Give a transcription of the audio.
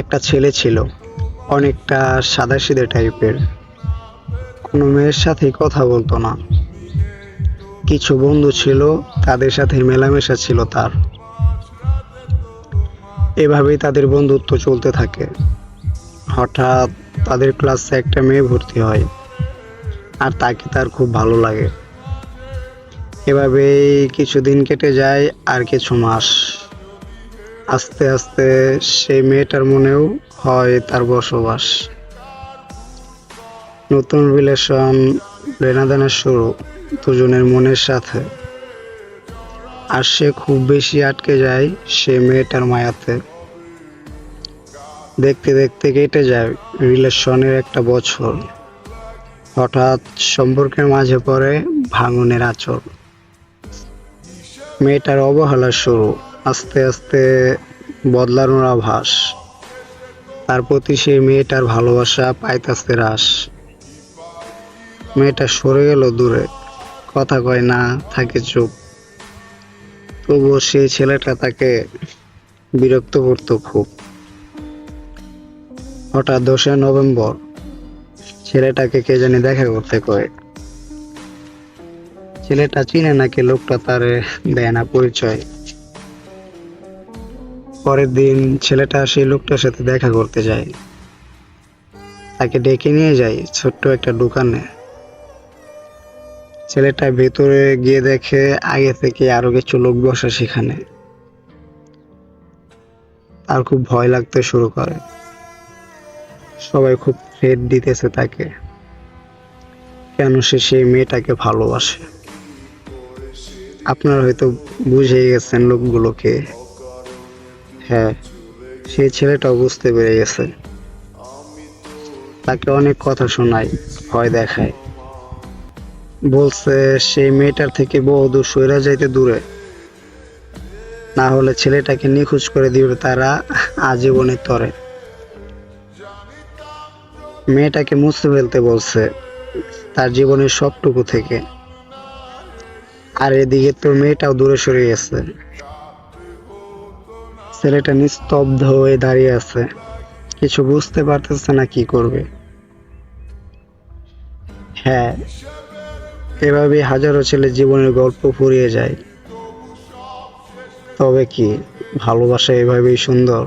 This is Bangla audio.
একটা ছেলে ছিল, অনেকটা সাদাসিধে টাইপের। কোনো মেয়ের সাথেই কথা বলতো না। কিছু বন্ধু ছিল, তাদের সাথে মেলামেশা ছিল তার। এভাবেই তাদের বন্ধুত্ব চলতে থাকে। হঠাৎ তাদের ক্লাসে একটা মেয়ে ভর্তি হয়, আর তাকে তার খুব ভালো লাগে। এভাবেই কিছুদিন কেটে যায়, আর কিছু মাস। আস্তে আস্তে সেই মেয়েটার মনেও হয় তার বসবাস। নতুন রিলেশন, লেনাদেনা শুরু দুজনের মনের সাথে। আর সে খুব বেশি আটকে যায় সে মেয়েটার মায়াতে। দেখতে দেখতে কেটে যায় রিলেশনের একটা বছর। হঠাৎ সম্পর্কের মাঝে পড়ে ভাঙনের আঁচড়। মেয়েটার অবহেলা শুরু, আস্তে আস্তে বদলানোর আভাস। তার প্রতি সেই মেয়েটার ভালোবাসা পাইতাছে হ্রাস। মেয়েটা সরে গেল দূরে, কথা কয় না, থাকে চুপ। তবুও সেই ছেলেটা তাকে বিরক্ত করতো খুব। হঠাৎ 10 নভেম্বর ছেলেটাকে কে জানি দেখা করতে কয়। ছেলেটা চিনে নাকি লোকটা, তারে দেয় না পরিচয়। পরের দিন ছেলেটা সেই লোকটার সাথে দেখা করতে যায়। তাকে ডেকে নিয়ে যায় ছোট্ট একটা দোকানে। ছেলেটা ভেতরে গিয়ে দেখে আগে থেকে আরো কিছু লোক বসে সেখানে। তার খুব ভয় লাগতে শুরু করে। সবাই খুব থ্রেট দিতেছে তাকে, কেন সে সেই মেয়েটাকে ভালোবাসে। আপনারা হয়তো বুঝেই গেছেন লোকগুলোকে। হ্যাঁ, সেই ছেলেটাও বুঝতে পেরে গেছে। তাকে অনেক কথা শোনায়, ভয় দেখায়। বলছে সেই মেয়েটার থেকে বহুদূর সইরা যাইতে দূরে, না হলে ছেলেটাকে নিখোঁজ করে দিবে তারা আজীবনের তরে। মেয়েটাকে মুছে ফেলতে বলছে তার জীবনের সবটুকু থেকে। আর এদিকে তো মেয়েটাও দূরে সরে গেছে। ছেলেটা নিস্তব্ধ হয়ে দাঁড়িয়ে আছে, কিছু বুঝতে পারতেছে না কি করবে। হ্যাঁ, এভাবে হাজারো ছেলে জীবনের গল্প ফুরিয়ে যায়। তবে কি ভালোবাসা এভাবেই সুন্দর?